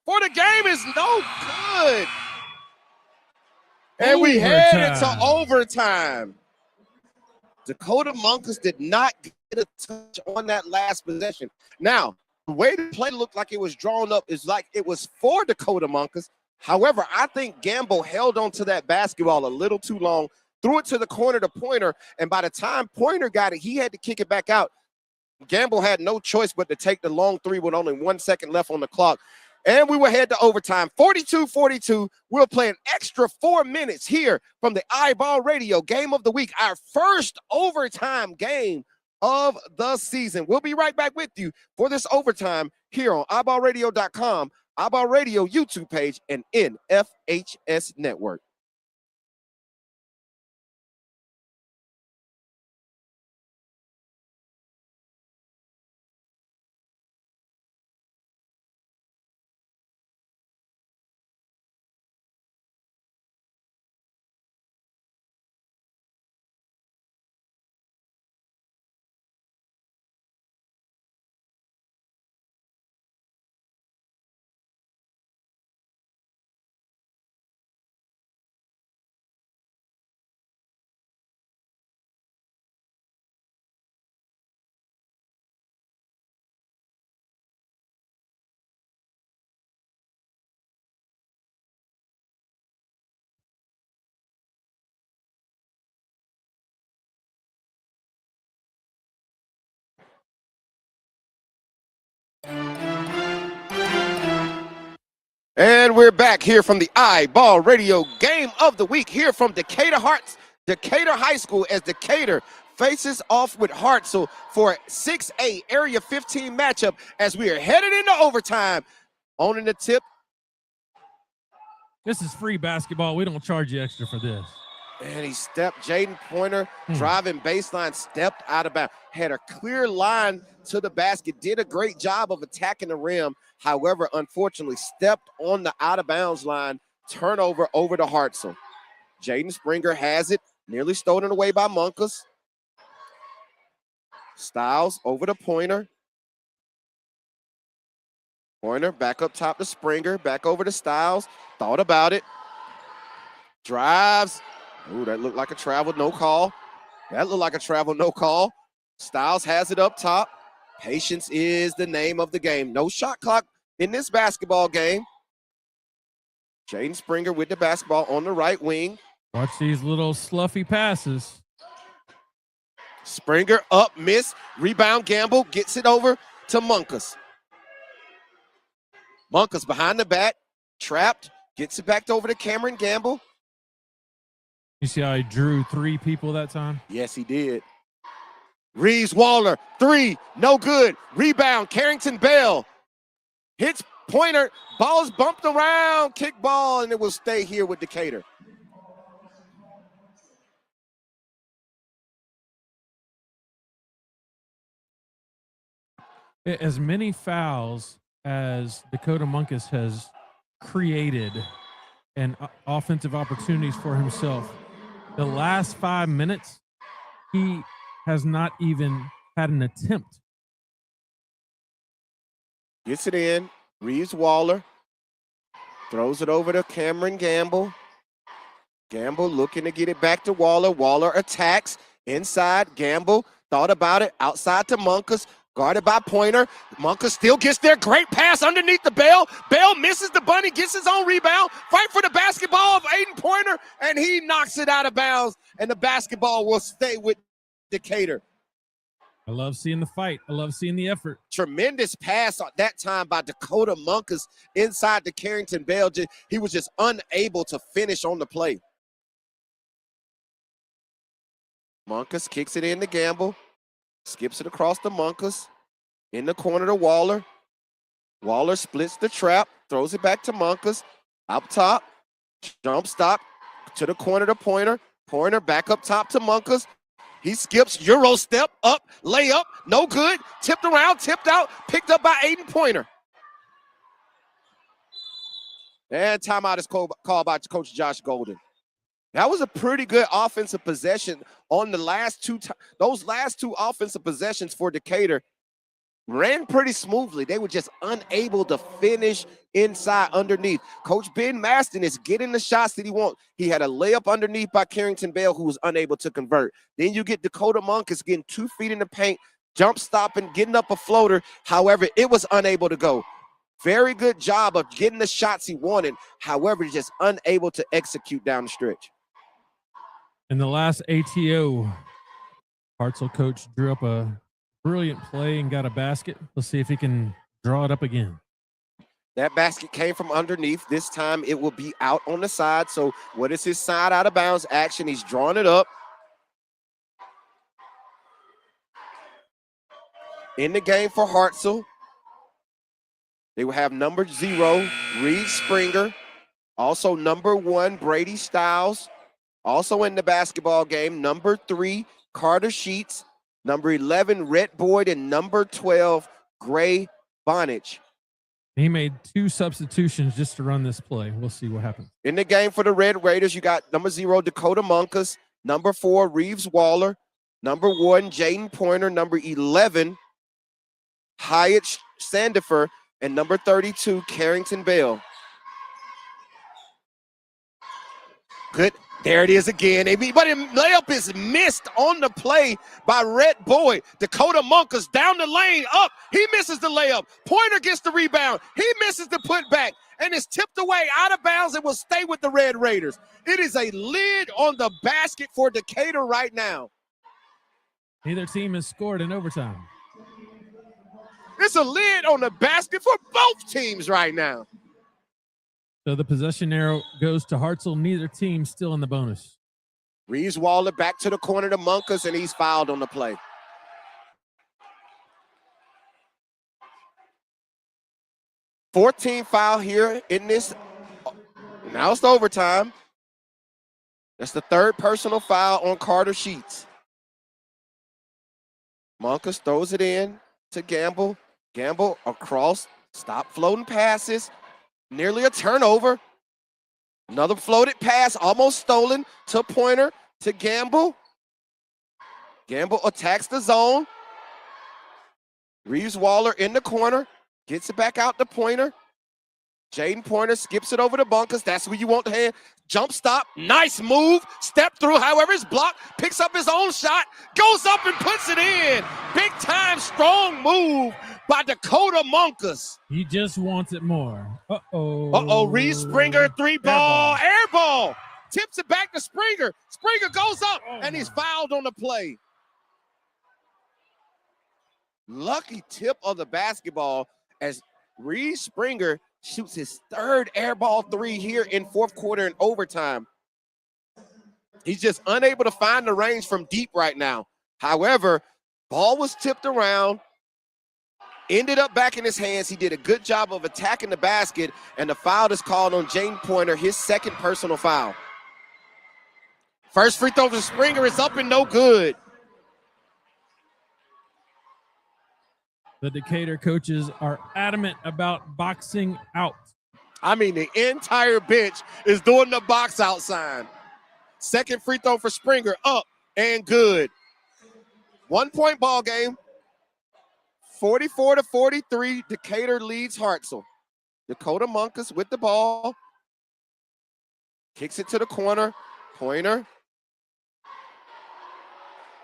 for the game is no good. And we head into overtime. Dakota Monkus did not get a touch on that last possession. Now, the way the play looked like it was drawn up is like it was for Dakota Monkus. However, I think Gamble held on to that basketball a little too long, threw it to the corner to Pointer, and by the time Pointer got it, he had to kick it back out. Gamble had no choice but to take the long three with only 1 second left on the clock. And we will head to overtime, 42-42. We'll play an extra 4 minutes here from the iBall Radio Game of the Week, our first overtime game of the season. We'll be right back with you for this overtime here on iBallRadio.com, iBall Radio YouTube page, and NFHS Network. And we're back here from the iBall Radio Game of the Week here from Decatur High School as Decatur faces off with Hartselle for a 6A Area 15 matchup as we are headed into overtime. Owning the tip. This is free basketball. We don't charge you extra for this. And he stepped, Jaden Pointer, driving baseline, stepped out of bounds, had a clear line to the basket, did a great job of attacking the rim. However, unfortunately, stepped on the out-of-bounds line, turnover over to Hartselle. Jaden Springer has it, nearly stolen away by Monkus. Styles over to Pointer. Pointer back up top to Springer, back over to Styles, thought about it. Drives. Ooh, that looked like a travel, no call. That looked like a travel, no call. Styles has it up top. Patience is the name of the game. No shot clock in this basketball game. Jaden Springer with the basketball on the right wing. Watch these little sluffy passes. Springer up, miss, rebound, Gamble, gets it over to Monkus. Monkus behind the back, trapped, gets it back over to Cameron Gamble. You see how he drew 3 people that time? Yes, he did. Reeves Waller, 3, no good. Rebound, Carrington Bell. Hits Pointer, ball's bumped around, kick ball, and it will stay here with Decatur. As many fouls as Dakota Monkus has created and offensive opportunities for himself, the last 5 minutes, he has not even had an attempt. Gets it in. Reeves Waller throws it over to Cameron Gamble. Gamble looking to get it back to Waller. Waller attacks inside. Gamble thought about it. Outside to Monkus. Guarded by Pointer. Monkus still gets there. Great pass underneath the Bell. Bell misses the bunny, gets his own rebound. Fight for the basketball of Aiden Pointer, and he knocks it out of bounds, and the basketball will stay with Decatur. I love seeing the fight. I love seeing the effort. Tremendous pass at that time by Dakota Monkus inside to Carrington Bell. He was just unable to finish on the play. Monkus kicks it in to Gamble. Skips it across to Monkus. In the corner to Waller. Waller splits the trap. Throws it back to Monkus. Up top. Jump stop. To the corner to Pointer. Pointer back up top to Monkus. He skips. Euro step. Up. Layup. No good. Tipped around. Tipped out. Picked up by Aiden Pointer. And timeout is called by Coach Josh Golden. That was a pretty good offensive possession on the last two. Those last 2 offensive possessions for Decatur. ran pretty smoothly. They were just unable to finish inside underneath. Coach Ben Maston is getting the shots that he wants. He had a layup underneath by Carrington Bell, who was unable to convert. Then you get Dakota Monkus getting 2 feet in the paint, jump stopping, getting up a floater. However, it was unable to go. Very good job of getting the shots he wanted. However, just unable to execute down the stretch. In the last ATO, Hartselle coach drew up a brilliant play and got a basket. Let's see if he can draw it up again. That basket came from underneath. This time it will be out on the side. So what is his side out of bounds action? He's drawing it up. In the game for Hartselle, they will have number 0, Reed Springer. Also number 1, Brady Stiles. Also in the basketball game, number 3, Carter Sheets. Number 11, Rhett Boyd. And number 12, Gray Bonich. He made 2 substitutions just to run this play. We'll see what happens. In the game for the Red Raiders, you got number 0, Dakota Monkus. Number 4, Reeves Waller. Number 1, Jaden Pointer. Number 11, Hyatt Sandifer. And number 32, Carrington Bell. Good. There it is again. But layup is missed on the play by Rhett Boyd. Dakota Monkus down the lane, up. He misses the layup. Pointer gets the rebound. He misses the putback. And it's tipped away out of bounds and will stay with the Red Raiders. It is a lid on the basket for Decatur right now. Neither team has scored in overtime. It's a lid on the basket for both teams right now. So the possession arrow goes to Hartselle. Neither team still in the bonus. Reeves Waller back to the corner to Monkus, and he's fouled on the play. Fourteen foul here in this. Now it's overtime. That's the 3rd personal foul on Carter Sheets. Monkus throws it in to Gamble. Gamble across. Stop floating passes. Nearly a turnover. Another floated pass, almost stolen to Pointer, to Gamble. Gamble attacks the zone. Reeves Waller in the corner, gets it back out to Pointer. Jaden Pointer skips it over to Bunkers. That's where you want the hand. Jump stop, nice move, step through, however it's blocked, picks up his own shot, goes up and puts it in. Big time, strong move by Dakota Monkus. He just wants it more. Reed Springer, 3-ball, air ball. Tips it back to Springer. Springer goes up, and he's fouled on the play. Lucky tip of the basketball as Reed Springer shoots his 3rd air ball 3 here in 4th quarter and overtime. He's just unable to find the range from deep right now. However, ball was tipped around, ended up back in his hands. He did a good job of attacking the basket, and the foul is called on Jaden Pointer, his 2nd personal foul. First free throw for Springer is up and no good. The Decatur coaches are adamant about boxing out. I mean, the entire bench is doing the box out sign. 2nd free throw for Springer, up and good. 1-point ball game. 44-43, Decatur leads Hartselle. Dakota Monkus with the ball. Kicks it to the corner. Pointer.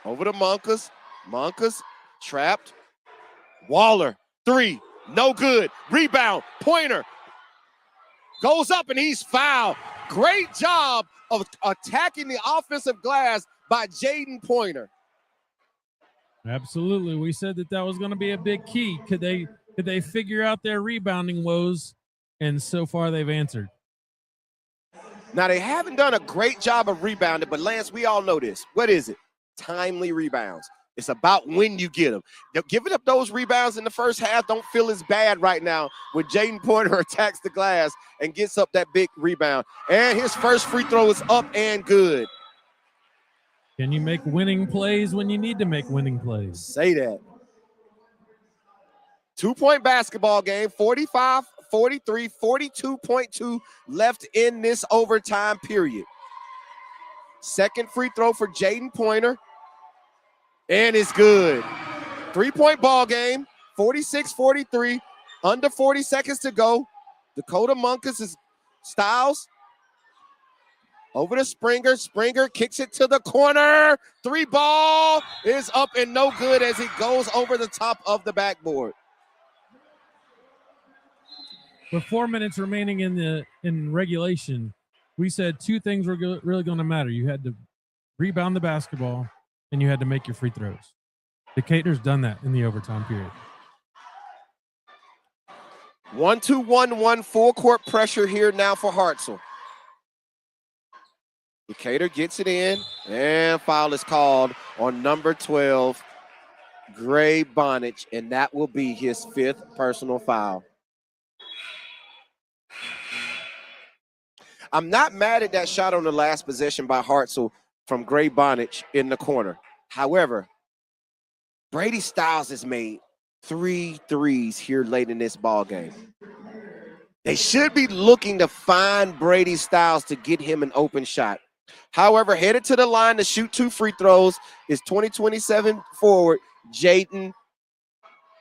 Over to Monkus. Monkus trapped. Waller, 3, no good. Rebound, Pointer. Goes up and he's fouled. Great job of attacking the offensive glass by Jaden Pointer. Absolutely. We said that was going to be a big key. Could they figure out their rebounding woes? And so far they've answered. Now they haven't done a great job of rebounding, but Lance, we all know this. What is it? Timely rebounds. It's about when you get them. Giving up those rebounds in the first half don't feel as bad right now when Jaden Pointer attacks the glass and gets up that big rebound. And his first free throw is up and good. Can you make winning plays when you need to make winning plays? Say that. 2-point basketball game, 45-43, 42.2 left in this overtime period. 2nd free throw for Jaden Pointer. And it's good. 3-point ball game, 46-43. Under 40 seconds to go. Dakota Monkus is Styles. Over to Springer. Springer kicks it to the corner. 3 ball is up and no good as it goes over the top of the backboard. With 4 minutes remaining in regulation, we said 2 things were really going to matter. You had to rebound the basketball, and you had to make your free throws. Decatur's done that in the overtime period. 1-2-1-1 full court pressure here now for Hartselle. Decatur gets it in, and foul is called on number 12, Gray Bonich, and that will be his 5th personal foul. I'm not mad at that shot on the last possession by Hartselle from Gray Bonich in the corner. However, Brady Styles has made 3 threes here late in this ball game. They should be looking to find Brady Styles to get him an open shot. However, headed to the line to shoot 2 free throws is 2027 forward Jaden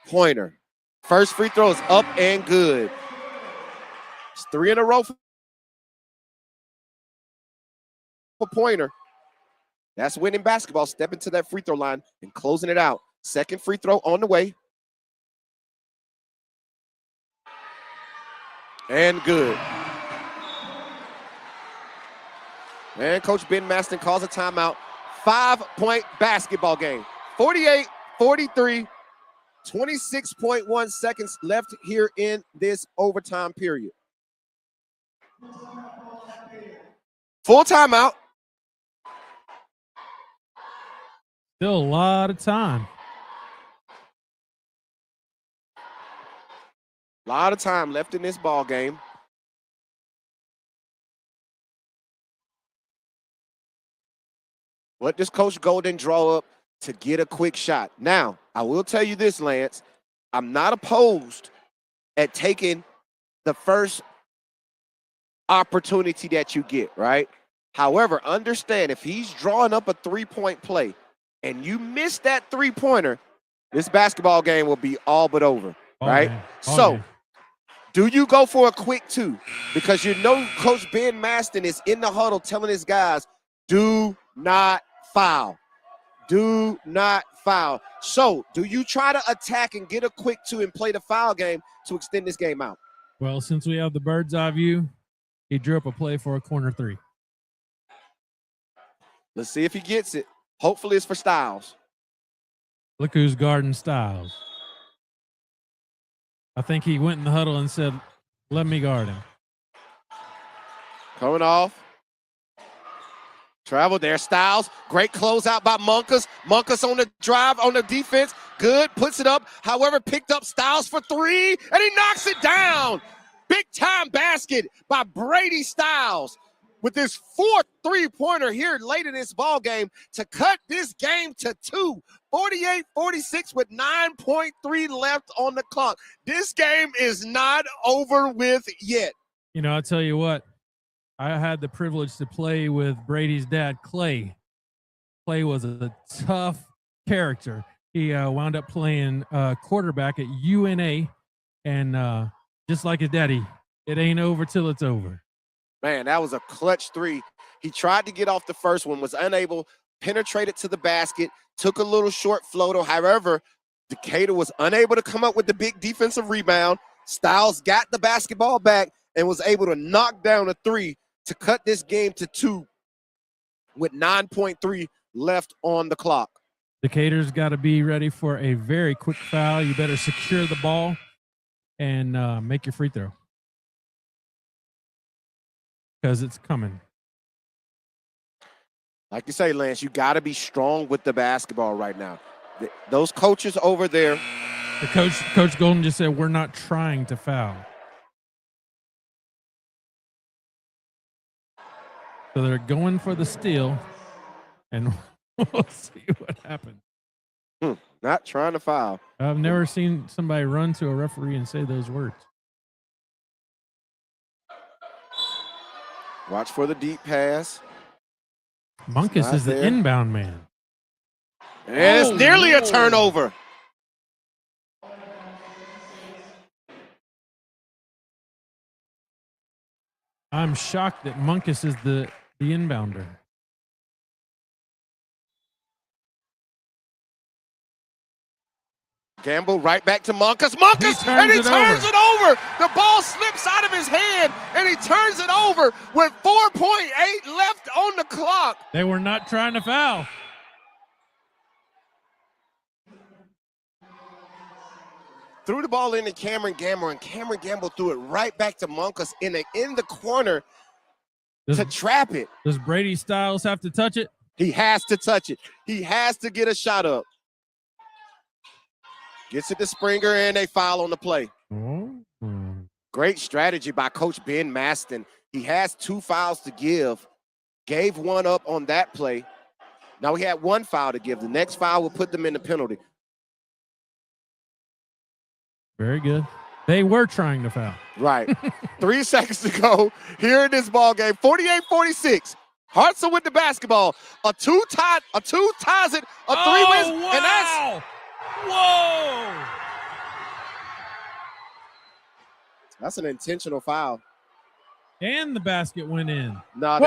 Pointer. First free throw is up and good. It's 3 in a row for Pointer. That's winning basketball. Stepping to that free throw line and closing it out. Second free throw on the way. And good. And Coach Ben Maston calls a timeout. 5-point basketball game. 48-43. 26.1 seconds left here in this overtime period. Full timeout. Still a lot of time. A lot of time left in this ball game. What does Coach Golden draw up to get a quick shot? Now, I will tell you this, Lance. I'm not opposed at taking the first opportunity that you get, right? However, understand if he's drawing up a 3-point play and you miss that 3-pointer, this basketball game will be all but over, right? So, do you go for a quick 2? Because you know Coach Ben Maston is in the huddle telling his guys, do not foul. Do not foul. So, do you try to attack and get a quick 2 and play the foul game to extend this game out? Well, since we have the bird's eye view, he drew up a play for a corner 3. Let's see if he gets it. Hopefully it's for Styles. Look who's guarding Styles. I think he went in the huddle and said, let me guard him. Coming off. Travel there, Styles. Great closeout by Monkus. Monkus on the drive, on the defense. Good, puts it up. However, picked up Styles for 3, and he knocks it down. Big time basket by Brady Styles with his 4th 3-pointer here late in this ball game to cut this game to 2. 48-46 with 9.3 left on the clock. This game is not over with yet. You know, I'll tell you what. I had the privilege to play with Brady's dad, Clay. Clay was a tough character. He wound up playing quarterback at UNA, and just like his daddy, it ain't over till it's over. Man, that was a clutch 3. He tried to get off the first one, was unable, penetrated to the basket, took a little short floater. However, Decatur was unable to come up with the big defensive rebound. Styles got the basketball back and was able to knock down a 3 to cut this game to 2 with 9.3 left on the clock. Decatur's got to be ready for a very quick foul. You better secure the ball and make your free throw, because it's coming. Like you say, Lance, you got to be strong with the basketball right now. Those coaches over there. The Coach Golden just said, we're not trying to foul. So they're going for the steal, and we'll see what happens. Not trying to foul. I've never seen somebody run to a referee and say those words. Watch for the deep pass. Monkus is the inbound man. And it's nearly a turnover. I'm shocked that Munkus is the inbounder. Gamble right back to Munkus. Munkus, and he turns it over. The ball slips out of his hand, and he turns it over with 4.8 left on the clock. They were not trying to foul. Threw the ball into Cameron Gamble, and Cameron Gamble threw it right back to Munkus in the corner to trap it. Does Brady Styles have to touch it? He has to touch it. He has to get a shot up. Gets it to Springer, and they foul on the play. Mm-hmm. Great strategy by Coach Ben Maston. He has 2 fouls to give. Gave one up on that play. Now he had 1 foul to give. The next foul will put them in the penalty. Very good. They were trying to foul. Right. 3 seconds to go here in this ball game. 48-46. Hartselle with the basketball. A two ties it. A 3 wins. Wow. And that's whoa. That's an intentional foul. And the basket went in. No,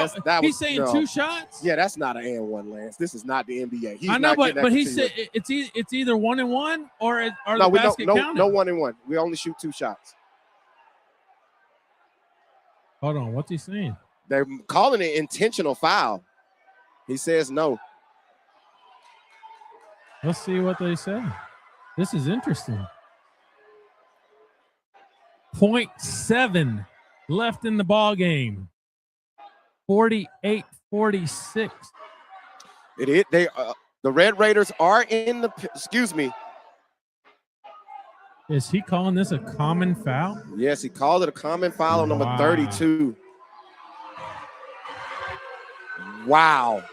he's saying 2 shots. Yeah, that's not an and one, Lance. This is not the NBA. I know, but he said it's either 1 and 1 or the basket counted. No 1 and 1. We only shoot 2 shots. Hold on, what's he saying? They're calling it intentional foul. He says no. Let's see what they say. This is interesting. 0.7 left in the ball game. 48-46. It is. The Red Raiders are in the. Excuse me. Is he calling this a common foul? Yes, he called it a common foul on number 32. Wow.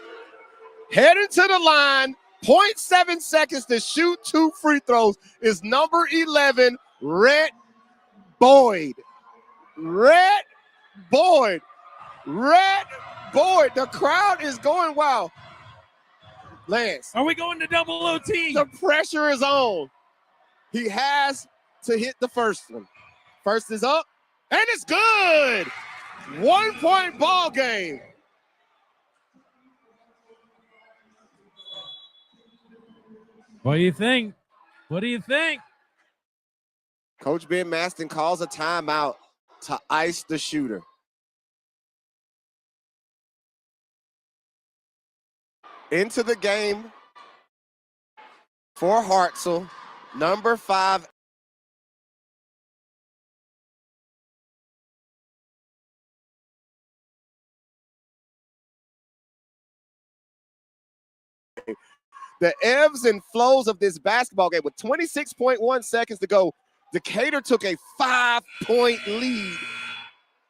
Heading to the line. 0.7 seconds to shoot 2 free throws is number 11, Rhett Boyd. Rhett Boyd. Rhett Boyd. The crowd is going wild. Lance. Are we going to double OT? The pressure is on. He has to hit the first one. First is up, and it's good. 1-point ball game. What do you think? What do you think? Coach Ben Maston calls a timeout to ice the shooter. Into the game for Hartselle, number 5. The ebbs and flows of this basketball game with 26.1 seconds to go. Decatur took a 5-point lead.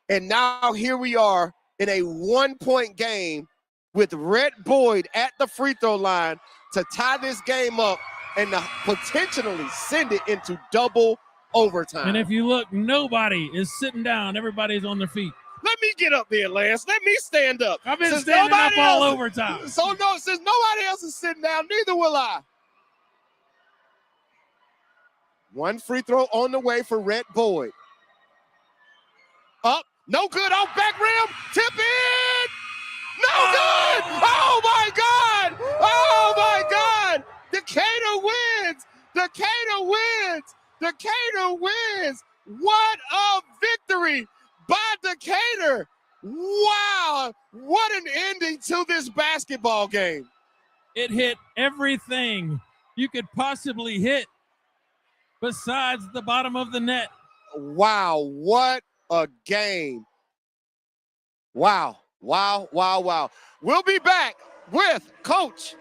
And now here we are in a 1-point game with Rhett Boyd at the free throw line to tie this game up and to potentially send it into double overtime. And if you look, nobody is sitting down. Everybody's on their feet. Let me get up there, Lance. Let me stand up. I've been standing up all overtime. Since nobody else is sitting down, neither will I. 1 free throw on the way for Rhett Boyd. Up, no good, off back rim, tip in, no good! Oh my God! Oh my God! Decatur wins! Decatur wins! Decatur wins! What a victory by Decatur! Wow! What an ending to this basketball game. It hit everything you could possibly hit besides the bottom of the net. Wow, what a game. Wow, wow, wow, wow. We'll be back with Coach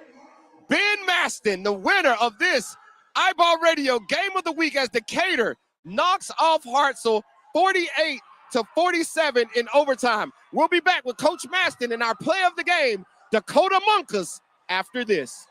Ben Maston, the winner of this iBall Radio Game of the Week as Decatur knocks off Hartselle 48-47 in overtime. We'll be back with Coach Maston in our play of the game, Dakota Monkas, after this.